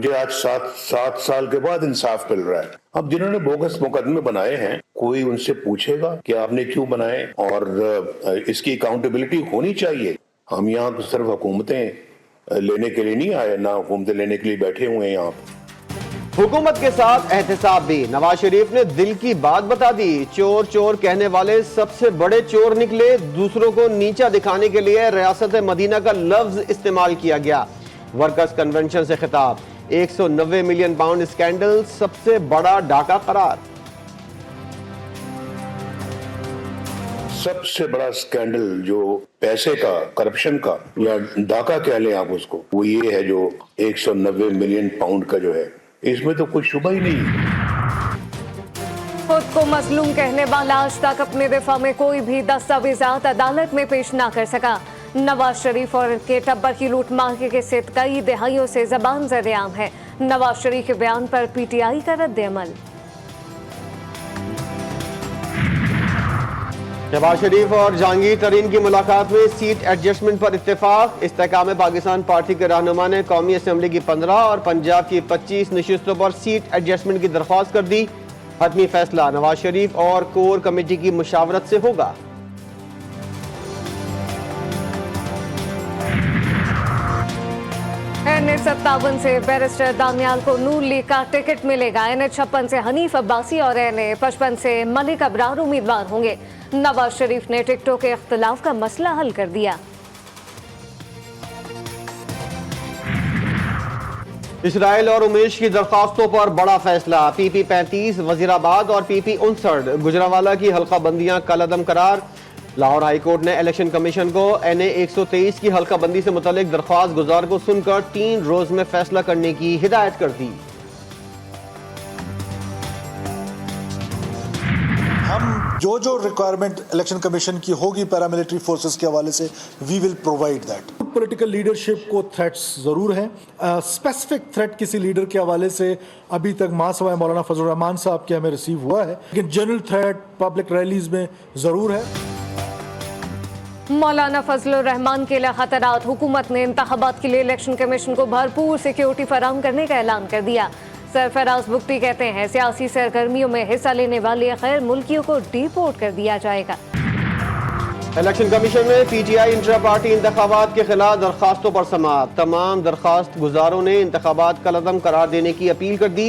मुझे आज 7 साल के बाद इंसाफ मिल रहा है। अब जिन्होंने बोगस मुकदमे बनाए हैं, कोई उनसे पूछेगा कि आपने क्यों बनाए, और इसकी अकाउंटेबिलिटी होनी चाहिए। हम यहाँ तो सिर्फ हुकूमतें लेने के लिए नहीं आए, ना हुकूमतें लेने के लिए बैठे हुए हैं यहाँ। हुकूमत के साथ एहतसाब भी। नवाज शरीफ ने दिल की बात बता दी। चोर चोर कहने वाले सबसे बड़े चोर निकले। दूसरों को नीचा दिखाने के लिए रियासत मदीना का लफ्ज इस्तेमाल किया गया। वर्कर्स कन्वेंशन से खिताब। 190 मिलियन पाउंड स्कैंडल सबसे बड़ा डाका करार। सबसे बड़ा स्कैंडल जो पैसे का, करप्शन का, या डाका कह लें आप उसको, वो ये है जो 190 मिलियन पाउंड का जो है, इसमें तो कोई शुबा ही नहीं। खुद को मजलूम कहने वाला आज तक अपने दिफा में कोई भी दस्तावेजात अदालत में पेश ना कर सका। नवाज शरीफ और के टब्बर की लूट मार के किस्से कई दिहाइयों से जबान ज़द-ए-आम है। नवाज शरीफ के बयान पर पीटीआई का रद्द-ए-अमल। नवाज शरीफ और जहांगीर तरीन की मुलाकात में सीट एडजस्टमेंट पर इत्तेफाक। इस्तेकाम पाकिस्तान पार्टी के रहनुमा ने कौमी असम्बली की 15 और पंजाब की 25 नशिस्तों पर सीट एडजस्टमेंट की दरख्वास्त कर दी। हतमी फैसला नवाज शरीफ और कोर कमेटी की मुशावरत से होगा। NH57 से बैरिस्टर दानियाल को नून लीग का टिकट मिलेगा। NH56 से हनीफ अब्बासी और NH55 से मलिक अबरार उम्मीदवार होंगे। नवाज शरीफ ने टिकटों के इख्तिलाफ का मसला हल कर दिया। इसराइल और उमेश की दरखास्तों पर बड़ा फैसला। PP 35 वजीराबाद और PP 59 गुजरावाला की हल्का बंदियां कलअदम करार। लाहौर हाई कोर्ट ने इलेक्शन कमीशन को NA 123 की हल्का बंदी से मुतल्लिक दरख्वास्त गुजार को सुनकर 3 रोज में फैसला करने की हिदायत कर दी। हम जो रिक्वायरमेंट इलेक्शन कमीशन की होगी पैरामिलिट्री फोर्सेस के हवाले से, we will provide that. Political leadership को थ्रेट्स जरूर हैं। स्पेसिफिक थ्रेट किसी लीडर के हवाले से अभी तक महासभा मौलाना फजल रहमान साहब के हमें रिसीव हुआ है, लेकिन जनरल थ्रेट पब्लिक रैलीज में जरूर है। मौलाना फजलुर रहमान के लिए खतरात। हुकूमत ने इंतखाबात के लिए इलेक्शन कमीशन को भरपूर सिक्योरिटी फराहम करने का ऐलान कर दिया। सरफराज बुख्ती कहते हैं सियासी सरगर्मियों में हिस्सा लेने वाले गैर मुल्कियों को डिपोर्ट कर दिया जाएगा। इलेक्शन कमीशन में PTI इंट्रा पार्टी इंतखाबात के खिलाफ दरखास्तों पर समाअत। तमाम दरखास्त गुजारों ने इंतखाबात कलअदम करार देने की अपील कर दी।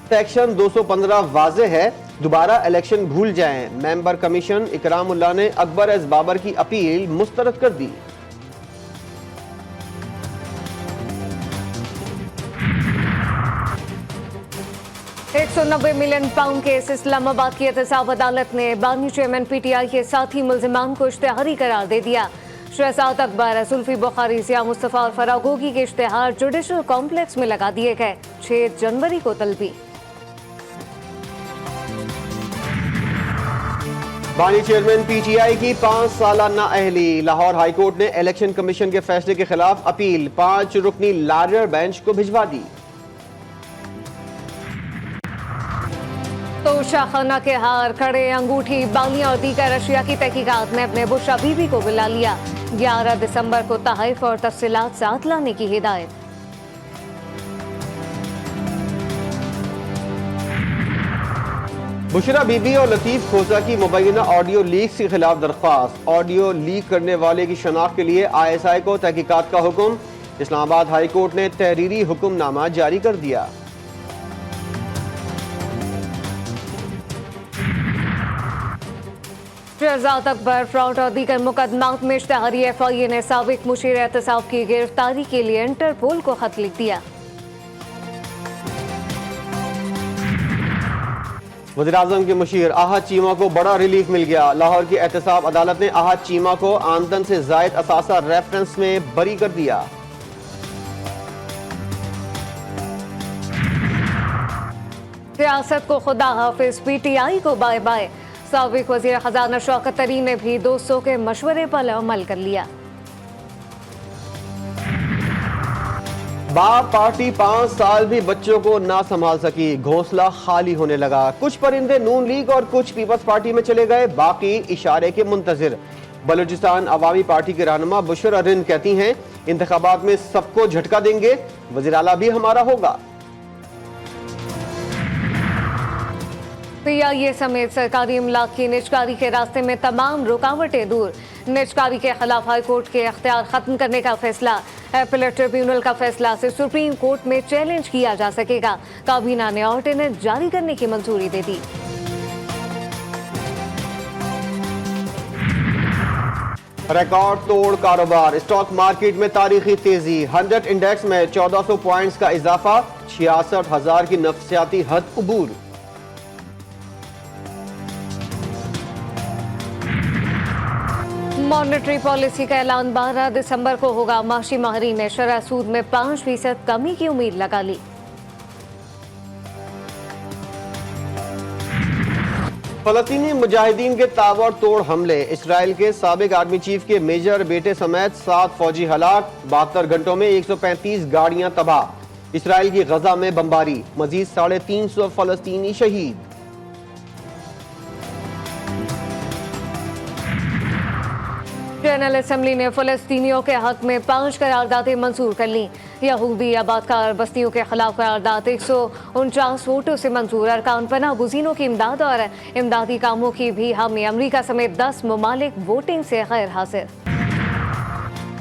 सेक्शन 215 वाज़ेह है, दोबारा इलेक्शन भूल जाएं। मेंबर कमीशन इकरामुल्लाह ने अकबर एस बाबर की अपील मुस्तरद कर दी। $190 मिलियन पाउंड केस। इस्लामाबाद की एहतसाब अदालत ने बानी चेयरमैन PTI के साथी मुल्जिमान को इश्तेहारी करार दे दिया। शहजाद अकबर, जुल्फी बुखारी, जिया मुस्तफा और फरागोगी के इश्तेहार जुडिशल कॉम्प्लेक्स में लगा दिए गए। 6 जनवरी को तलबी। बानी चेयरमैन PTI की 5 साला नाअहली। लाहौर हाई कोर्ट ने इलेक्शन कमीशन के फैसले के खिलाफ अपील 5 रुकनी लार्जर बेंच को भिजवा दी। तो शाखाना के हार, कड़े, अंगूठी, बालियां और दीगर अशिया की तहकीकात में अपने बुशरा बीबी को बुला लिया। 11 दिसंबर को तहफ़ और तफसीलात साथ लाने की हिदायत। बुशरा बीबी और लतीफ खोसा की मुबैना ऑडियो लीक के खिलाफ दरख्वास्त। ऑडियो लीक करने वाले की शनाख्त के लिए ISI को तहकीकात का हुक्म। इस्लामाबाद हाई कोर्ट ने तहरीरी हुक्मनामा जारी कर दिया। शहजाद अकबर फ्रॉड और दीगर मुकदमात में इश्तेहारी FIA ने साबिक मुशीर एहतसाब की गिरफ्तारी के लिए इंटरपोल को खत लिख दिया। वज़ीर-ए-आज़म के मुशीर आहद चीमा को बड़ा रिलीफ मिल गया। लाहौर की एहतसाब अदालत ने आहद चीमा को आमदन से जायद असासा रेफरेंस में बरी कर दिया। सियासत को खुदा हाफिज, PTI को बाय बाय। साबिक वज़ीर खजाना शौकत तरीन ने भी दोस्तों के मशवरे पर अमल कर लिया। बाप पार्टी 5 साल भी बच्चों को ना संभाल सकी, घोंसला खाली होने लगा। कुछ परिंदे नून लीग और कुछ पीपल्स पार्टी में चले गए, बाकी इशारे के मुंतजिर। बलूचिस्तान अवामी पार्टी के रहनुमा बुशरा रिंद कहती हैं इंतखाबात में सबको झटका देंगे, वज़ीर आला भी हमारा होगा। पीआईए समेत सरकारी इमलाक की निजकारी के रास्ते में तमाम रुकावटें दूर। निजकारी के खिलाफ हाईकोर्ट के अख्तियार खत्म करने का फैसला। एपीलेट ट्रिब्यूनल का फैसला से सुप्रीम कोर्ट में चैलेंज किया जा सकेगा। काबीना ने ऑर्डिनेंस जारी करने की मंजूरी दे दी। रिकॉर्ड तोड़ कारोबार, स्टॉक मार्केट में तारीखी तेजी। 100 इंडेक्स में 1400 पॉइंट्स का इजाफा, 66,000 की नफसियाती हद उबूर। मॉनेटरी पॉलिसी का ऐलान 12 दिसंबर को होगा। माशी माहरीन ने शरह सूद में 5% कमी की उम्मीद लगा ली। फलस्तीनी मुजाहिदीन के ताबड़ तोड़ हमले, इसराइल के साबिक आर्मी चीफ के मेजर बेटे समेत 7 फौजी हलाक, 72 घंटों में 135 गाड़ियां तबाह। इसराइल की गजा में बमबारी, मजीद 350 फलस्तीनी शहीद। जनरल असेंबली ने फलस्तीनियों के हक में 5 करारदादें मंजूर कर ली। यहूदी आबादकार बस्तियों के खिलाफ करारदाद 149 वोटों से मंजूर। अरकान पनाह गुज़ीनों की इमदाद और इमदादी कामों की भी हामी। अमरीका समेत 10 ममालिक वोटिंग से गैर हाजिर।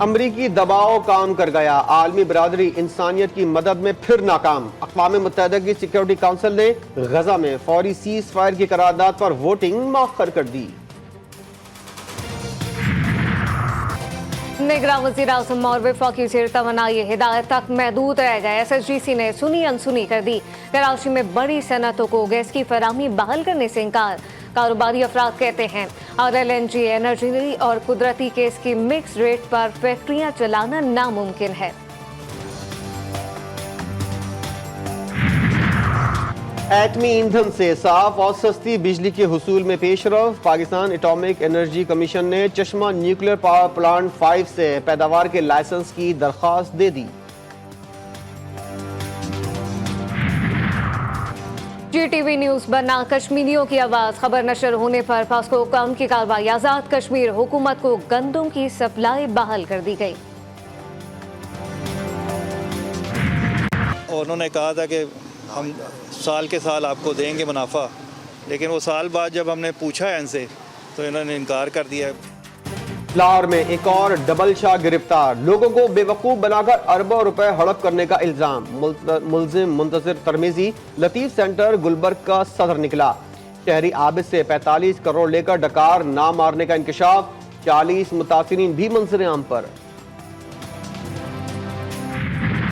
अमरीकी दबाव काम कर गया, आलमी बरादरी इंसानियत की मदद में फिर नाकाम। अक़वाम मुत्तहिदा की सिक्योरिटी काउंसिल ने गजा में फौरी सीज फायर की करारदाद पर वोटिंग मौखर कर दी। निगरान वज़ीर आज़म और वफाकी वज़ीर तवानाई हिदायत तक महदूद रह गए। SSGC ने सुनी अनसुनी कर दी। कराची में बड़ी सनतों को गैस की फराहमी बहाल करने से इनकार। कारोबारी अफराद कहते हैं और LNG, एनर्जी और कुदरती गैस की मिक्स रेट पर फैक्ट्रियां चलाना नामुमकिन है। एटमी ईंधन से साफ और सस्ती बिजली के हुसूल में पेशरफ। पाकिस्तान एटॉमिक एनर्जी कमीशन ने चश्मा न्यूक्लियर पावर प्लांट 5 से पैदावार के लाइसेंस की दरख्वास्त दे दी। GTV न्यूज बना कश्मीरियों की आवाज। खबर नशर होने पर पास्को हुकाम की कार्रवाई। आजाद कश्मीर हुकूमत को गंदम की सप्लाई बहाल कर दी गई। उन्होंने कहा था कि हम साल के साल आपको देंगे मुनाफा, लेकिन वो साल बाद जब हमने पूछा है इनसे तो इन्होंने इनकार कर दिया। लाहौर में एक और डबल शाह गिरफ्तार, लोगों को बेवकूफ बनाकर अरबों रुपए हड़प करने का इल्जाम। मुल्जिम मुंतजिर तरमीजी लतीफ सेंटर गुलबर्ग का सदर निकला। शहरी आबिद से 45 करोड़ लेकर डकार ना मारने का इंकशाफ, 40 मुतासिरीन भी मंजर आम पर।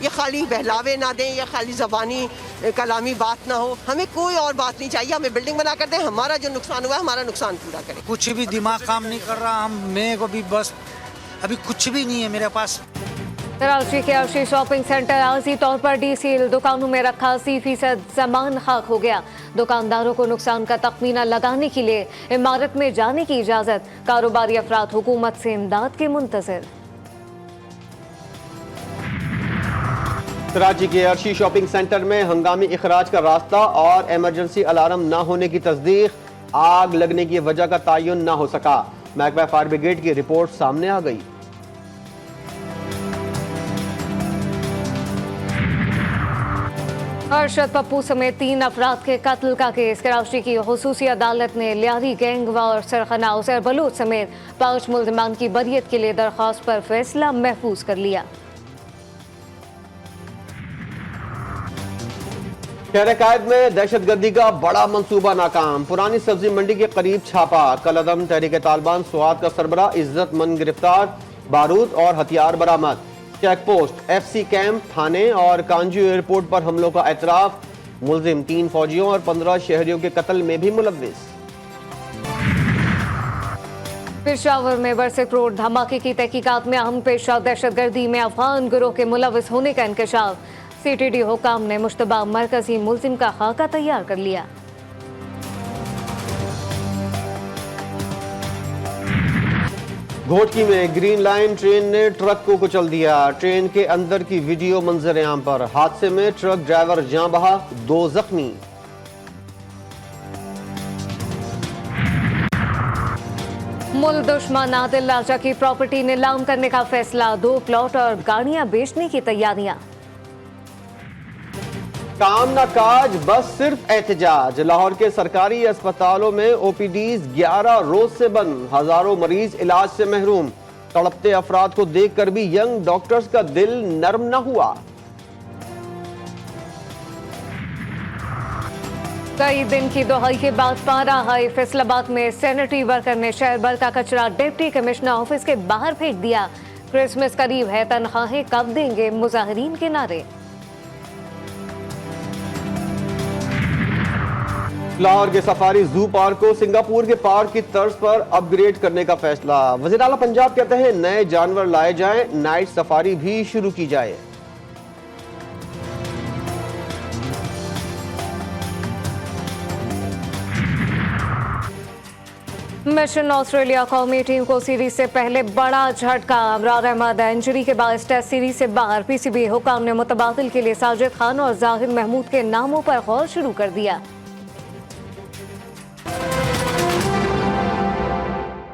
ये खाली बहलावे ना दें या खाली ज़बानी कलामी बात ना हो, हमें कोई और बात नहीं चाहिए। हमें बिल्डिंग बना कर दें, हमारा जो नुकसान हुआ है हमारा नुकसान पूरा करें। कुछ भी दिमाग काम नहीं कर रहा, मैं को भी बस अभी कुछ भी नहीं है मेरे पास। कराची के अर्शी शॉपिंग सेंटर आर्जी तौर पर डीसील, दुकानों में रखा 80% सामान खाक हो गया। दुकानदारों को नुकसान का तखमीना लगाने के लिए इमारत में जाने की इजाजत। कारोबारी अफराद हुकूमत से इमदाद के मुंतज़िर। कराची के अर्शी शॉपिंग सेंटर में हंगामी इखराज का रास्ता और इमरजेंसी अलार्म न होने की तस्दीक। आग लगने की वजह का तयन न हो सका। महकमा फायर ब्रिगेड की रिपोर्ट सामने आ गई। अरशद पप्पू समेत 3 अफराद के कत्ल का केस। कराची की खुसूसी अदालत ने लियारी गैंग और सरखना उजैर बलूच समेत 5 मुल्जिमान की बरियत के लिए दरख्वास्त पर फैसला महफूज कर लिया। शहर कायद में दहशतगर्दी का बड़ा मंसूबा नाकाम। पुरानी सब्जी मंडी के करीब छापा। कलअदम तहरीक तालिबान स्वात का सरबरा इज्जतमंद गिरफ्तार। बारूद और हथियार बरामद। चेक पोस्ट, FC कैंप, थाने और कांजू एयरपोर्ट पर हमलों का एतराफ। मुलजिम 3 फौजियों और 15 शहरियों के कत्ल में भी मुलव्विस। पेशावर में बरसिक रोड धमाके की तहकीकात में अहम पेशा। दहशतगर्दी में अफगान गिरोह के मुलव्विस होने का इंकशाफ। CTD हुकाम ने मुश्तबा मरकजी मुल्जिम का खाका तैयार कर लिया। घोटकी में ग्रीन लाइन ट्रेन ने ट्रक को कुचल दिया। ट्रेन के अंदर की वीडियो मंजर आम पर। हादसे में ट्रक ड्राइवर जान बहा, 2 जख्मी। मुल दुश्मन आदिल राजा की प्रॉपर्टी नीलाम करने का फैसला, 2 प्लॉट और गाड़ियां बेचने की तैयारियां। काम ना काज बस सिर्फ एहतजाज, लाहौर के सरकारी अस्पतालों में ओपीडीज 11 रोज से बंद, हजारों मरीज इलाज से महरूम। तड़पते अफराद को देखकर भी यंग डॉक्टर्स का दिल नर्म न हुआ। कई दिन की दुहाई के बाद पारा हाई, फैसलाबाद में सैनिटरी वर्कर ने शहर भर का कचरा डिप्टी कमिश्नर ऑफिस के बाहर फेंक दिया। क्रिसमस करीब है, तनख्वाहें कब देंगे, मुजाहिरीन के नारे। लाहौर के सफारी जू पार्क को सिंगापुर के पार्क की तर्ज पर अपग्रेड करने का फैसला, वज़ीर आला पंजाब कहते हैं नए जानवर लाए जाएं, नाइट सफारी भी शुरू की जाए। मिशन ऑस्ट्रेलिया कौमी टीम को सीरीज से पहले बड़ा झटका, अबरार अहमद इंजरी के बाद टेस्ट सीरीज से बाहर। पीसीबी हुकाम ने मुतबादिल के लिए साजिद खान और जाहिर महमूद के नामों पर गौर शुरू कर दिया।